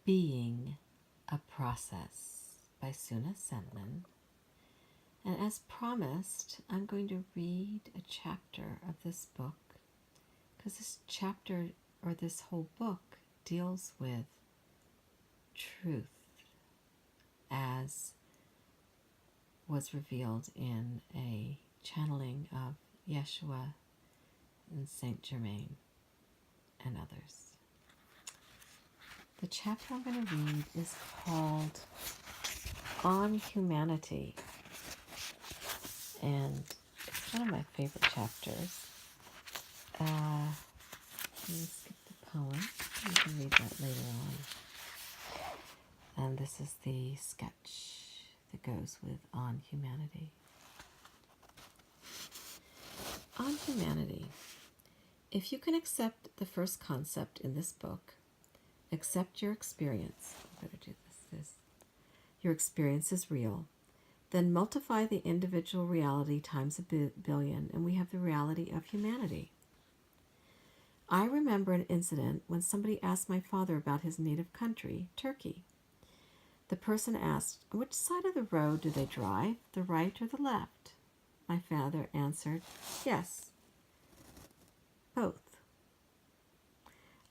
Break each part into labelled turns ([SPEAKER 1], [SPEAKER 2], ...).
[SPEAKER 1] Being a Process by Suna Senman. And as promised, I'm going to read a chapter of this book because this chapter, or this whole book, deals with truth as was revealed in a channeling of Yeshua and Saint Germain and others. The chapter I'm going to read is called On Humanity, and it's one of my favorite chapters. Let me skip the poem. You can read that later on. And this is the sketch that goes with On Humanity. On Humanity. If you can accept the first concept in this book, accept your experience. I better do this. Your experience is real. Then multiply the individual reality times a billion, and we have the reality of humanity. I remember an incident when somebody asked my father about his native country, Turkey. The person asked, on which side of the road do they drive, the right or the left? My father answered, yes, both.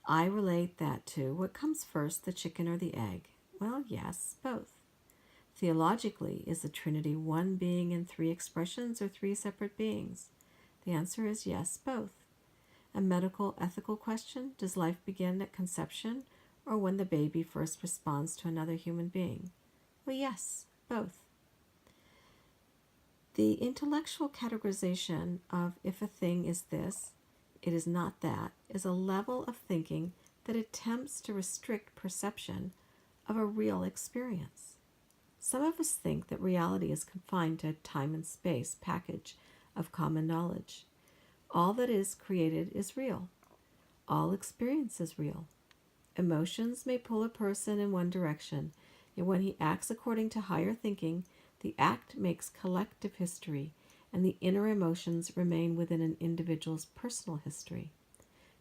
[SPEAKER 1] I relate that to, what comes first, the chicken or the egg? Well, yes, both. Theologically, is the Trinity one being in three expressions or three separate beings? The answer is yes, both. A medical, ethical question, does life begin at conception or when the baby first responds to another human being? Well, yes, both. The intellectual categorization of if a thing is this, it is not that, is a level of thinking that attempts to restrict perception of a real experience. Some of us think that reality is confined to a time and space package of common knowledge. All that is created is real. All experience is real. Emotions may pull a person in one direction, yet when he acts according to higher thinking, the act makes collective history, and the inner emotions remain within an individual's personal history.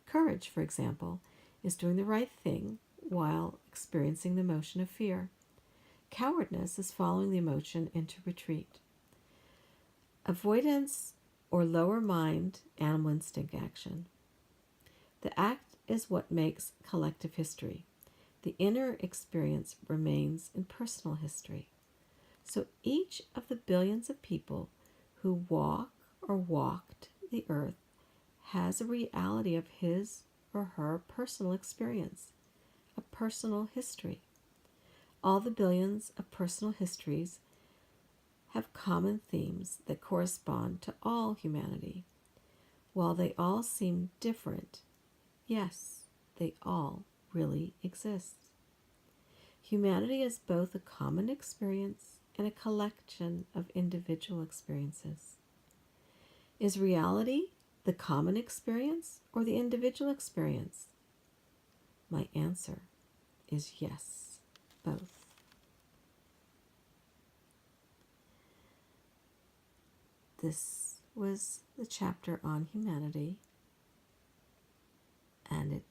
[SPEAKER 1] Courage, for example, is doing the right thing while experiencing the emotion of fear. Cowardness is following the emotion into retreat. Avoidance or lower mind, animal instinct action. The act is what makes collective history. The inner experience remains in personal history. So each of the billions of people who walk or walked the earth has a reality of his or her personal experience, a personal history. All the billions of personal histories have common themes that correspond to all humanity. While they all seem different, yes, they all really exist. Humanity is both a common experience and a collection of individual experiences. Is reality the common experience or the individual experience? My answer is yes, both. This was the chapter on humanity, and it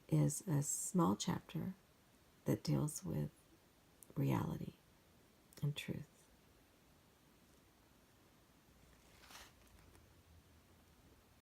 [SPEAKER 1] is a small chapter that deals with reality and truth.